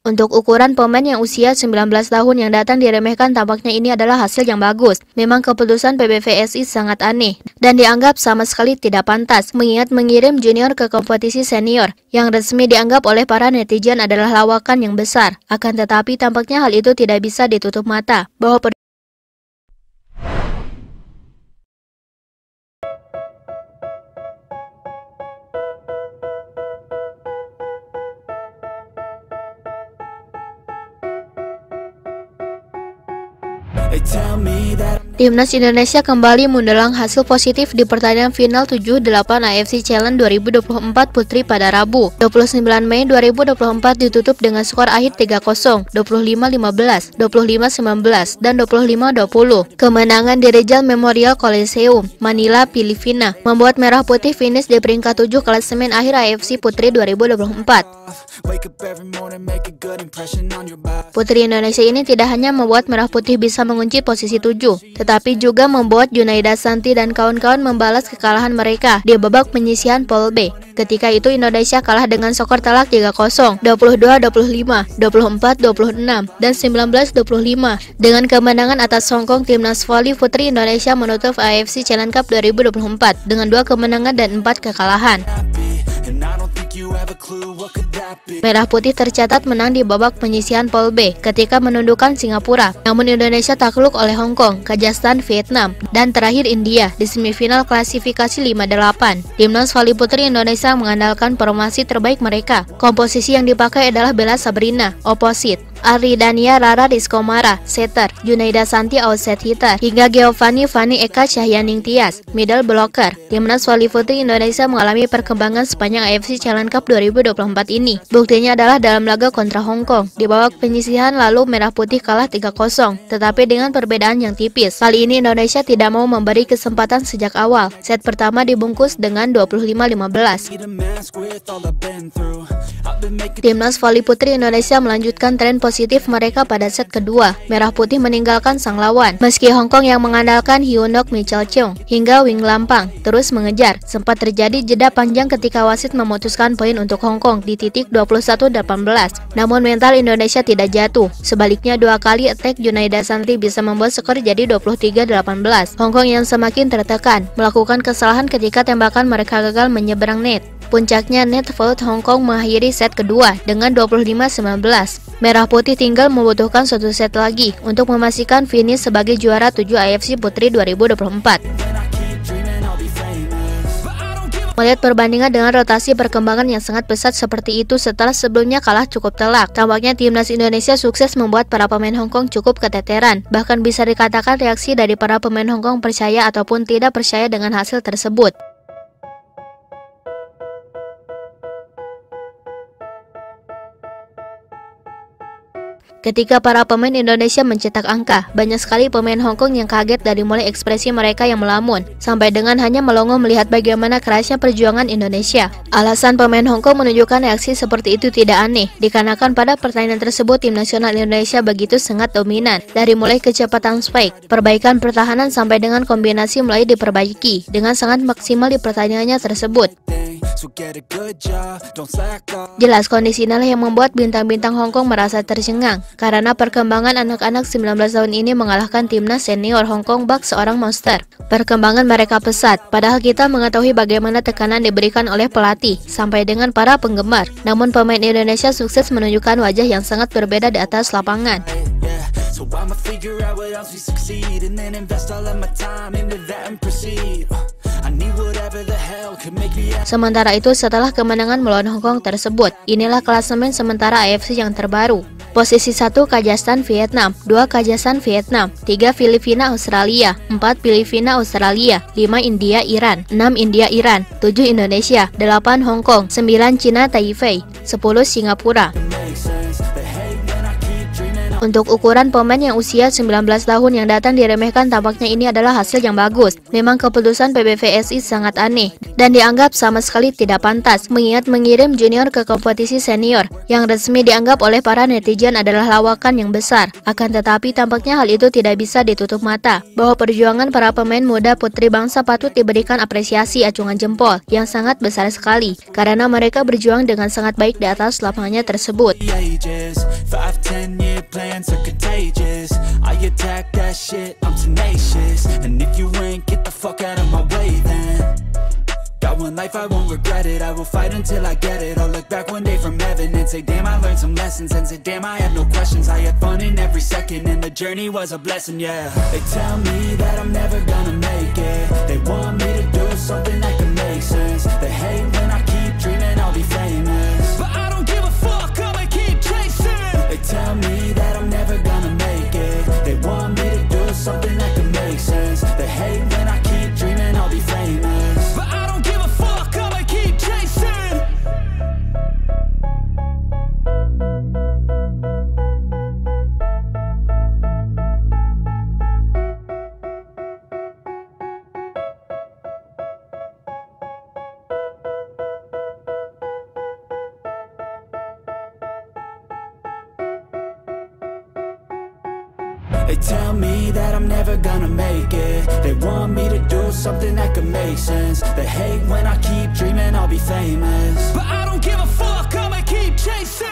Untuk ukuran pemain yang usia 19 tahun yang datang diremehkan, tampaknya ini adalah hasil yang bagus. Memang keputusan PBVSI sangat aneh dan dianggap sama sekali tidak pantas, mengingat mengirim junior ke kompetisi senior yang resmi dianggap oleh para netizen adalah lawakan yang besar. Akan tetapi tampaknya hal itu tidak bisa ditutup mata bahwa Timnas Indonesia kembali mendulang hasil positif di pertandingan final 7-8 AFC Challenge 2024 Putri pada Rabu, 29 Mei 2024 ditutup dengan skor akhir 3-0, 25-15, 25-19, dan 25-20. Kemenangan di Rizal Memorial Coliseum, Manila, Filipina, membuat Merah Putih finish di peringkat 7 klasemen akhir AFC Putri 2024. Putri Indonesia ini tidak hanya membuat Merah Putih bisa mengunci posisi 7, tetapi juga membuat Junaida Santi dan kawan-kawan membalas kekalahan mereka di babak penyisihan Pool B. Ketika itu Indonesia kalah dengan skor telak 3-0, 22-25, 24-26, dan 19-25. Dengan kemenangan atas Hong Kong, Timnas Voli Putri Indonesia menutup AFC Challenge Cup 2024 dengan 2 kemenangan dan 4 kekalahan. Merah Putih tercatat menang di babak penyisihan Pool B ketika menundukkan Singapura. Namun Indonesia takluk oleh Hong Kong, Kazakhstan, Vietnam, dan terakhir India di semifinal klasifikasi 5-8. Timnas voli putri Indonesia mengandalkan formasi terbaik mereka. Komposisi yang dipakai adalah Bella Sabrina, opposite, Aridania Rara Rizkomara, setter, Junaida Santi outset hitter, hingga Giovanni Fanny Eka Cahyaning Tias, middle blocker. Timnas voli putri Indonesia mengalami perkembangan sepanjang AFC Challenge Cup 2024 ini. Buktinya adalah dalam laga kontra Hong Kong. Di babak penyisihan lalu Merah Putih kalah 3-0, tetapi dengan perbedaan yang tipis. Kali ini Indonesia tidak mau memberi kesempatan sejak awal. Set pertama dibungkus dengan 25-15. Timnas voli putri Indonesia melanjutkan tren positif mereka pada set kedua. Merah Putih meninggalkan sang lawan. Meski Hong Kong yang mengandalkan Hyunok Michel Chung hingga Wing Lampang terus mengejar, sempat terjadi jeda panjang ketika wasit memutuskan poin untuk Hong Kong di titik 21-18. Namun mental Indonesia tidak jatuh. Sebaliknya 2 kali attack Junaida Santi bisa membuat skor jadi 23-18. Hong Kong yang semakin tertekan melakukan kesalahan ketika tembakan mereka gagal menyeberang net. Puncaknya net fault Hong Kong mengakhiri set kedua dengan 25-19. Merah Putih tinggal membutuhkan 1 set lagi untuk memastikan finish sebagai juara 7 AFC Putri 2024. Melihat perbandingan dengan rotasi perkembangan yang sangat pesat seperti itu setelah sebelumnya kalah cukup telak, tampaknya Timnas Indonesia sukses membuat para pemain Hong Kong cukup keteteran. Bahkan bisa dikatakan reaksi dari para pemain Hong Kong percaya ataupun tidak percaya dengan hasil tersebut. Ketika para pemain Indonesia mencetak angka, banyak sekali pemain Hong Kong yang kaget dari mulai ekspresi mereka yang melamun, sampai dengan hanya melongo melihat bagaimana kerasnya perjuangan Indonesia. Alasan pemain Hong Kong menunjukkan reaksi seperti itu tidak aneh, dikarenakan pada pertandingan tersebut tim nasional Indonesia begitu sangat dominan. Dari mulai kecepatan spike, perbaikan pertahanan sampai dengan kombinasi mulai diperbaiki, dengan sangat maksimal di pertandingannya tersebut. Jelas kondisi inilah yang membuat bintang-bintang Hong Kong merasa tercengang, karena perkembangan anak-anak 19 tahun ini mengalahkan timnas senior Hong Kong bak seorang monster. Perkembangan mereka pesat, padahal kita mengetahui bagaimana tekanan diberikan oleh pelatih sampai dengan para penggemar. Namun pemain Indonesia sukses menunjukkan wajah yang sangat berbeda di atas lapangan. Sementara itu, setelah kemenangan melawan Hong Kong tersebut, inilah klasemen sementara AFC yang terbaru. Posisi 1 Kazakhstan Vietnam, 2 Kazakhstan Vietnam, 3 Filipina Australia, 4 Filipina Australia, 5 India Iran, 6 India Iran, 7 Indonesia, 8 Hong Kong, 9 Cina Taipei, 10 Singapura. Untuk ukuran pemain yang usia 19 tahun yang datang diremehkan, tampaknya ini adalah hasil yang bagus. Memang keputusan PBVSI sangat aneh dan dianggap sama sekali tidak pantas, mengingat mengirim junior ke kompetisi senior yang resmi dianggap oleh para netizen adalah lawakan yang besar. Akan tetapi tampaknya hal itu tidak bisa ditutup mata, bahwa perjuangan para pemain muda putri bangsa patut diberikan apresiasi acungan jempol yang sangat besar sekali, karena mereka berjuang dengan sangat baik di atas lapangannya tersebut. Plans are contagious. I attack that shit, I'm tenacious. And if you ain't, get the fuck out of my way then. Got one life, I won't regret it. I will fight until I get it. I'll look back one day from heaven and say, damn, I learned some lessons. And say, damn, I had no questions. I had fun in every second, and the journey was a blessing, yeah. They tell me that I'm never gonna make it. They want me to do something that can make sense. They hate when I keep dreaming I'll be famous, but I don't give a fuck, I'ma keep chasing. They tell me that I'm never gonna make it. They want me to do something that can make sense. They hate when I keep dreaming I'll be famous, but I don't give a fuck, I'ma keep chasing. They tell me that I'm never gonna make it. They want me to do something that can make sense. They hate when I keep dreaming I'll be famous, but I don't give a fuck, I'ma keep chasing.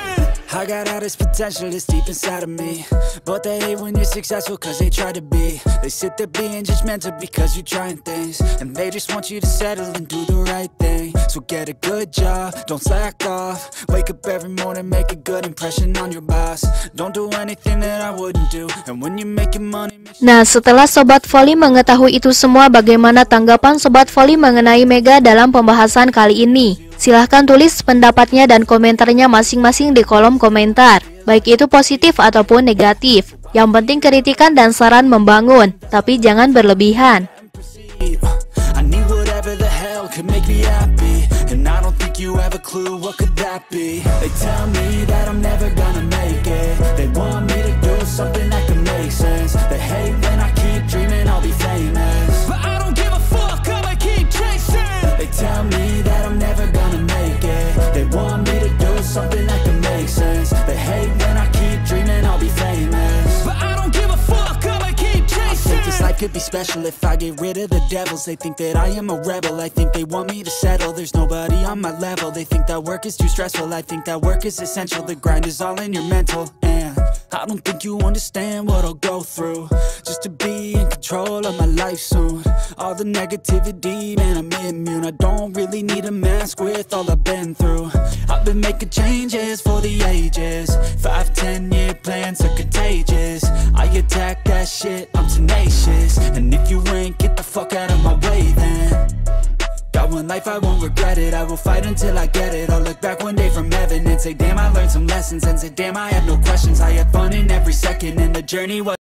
I got all this potential that's deep inside of me, but they hate when you're successful cause they try to be. They sit there being judgmental because you're trying things, and they just want you to settle and do the right thing. So get a good job, don't slack off. Wake up every morning, make a good impression on your boss. Don't do anything that I wouldn't do. And when you're making money. Nah, setelah Sobat Voli mengetahui itu semua, bagaimana tanggapan Sobat Voli mengenai Mega dalam pembahasan kali ini? Silahkan tulis pendapatnya dan komentarnya masing-masing di kolom komentar, baik itu positif ataupun negatif. Yang penting kritikan dan saran membangun, tapi jangan berlebihan. Could be special if I get rid of the devils. They think that I am a rebel. I think they want me to settle. There's nobody on my level. They think that work is too stressful. I think that work is essential. The grind is all in your mental, and I don't think you understand what I'll go through just to be in control of my life soon. All the negativity, man, I'm immune. I don't really need a mask with all I've been through. I've been making changes for the ages. 5-10 year plans are contagious. I attack that shit, I'm tenacious. And if you ain't, get the fuck out of my way then. Got one life, I won't regret it. I will fight until I get it. I'll look back one day from heaven and say, damn, I learned some lessons. And say, damn, I had no questions. I had fun in every second, and the journey was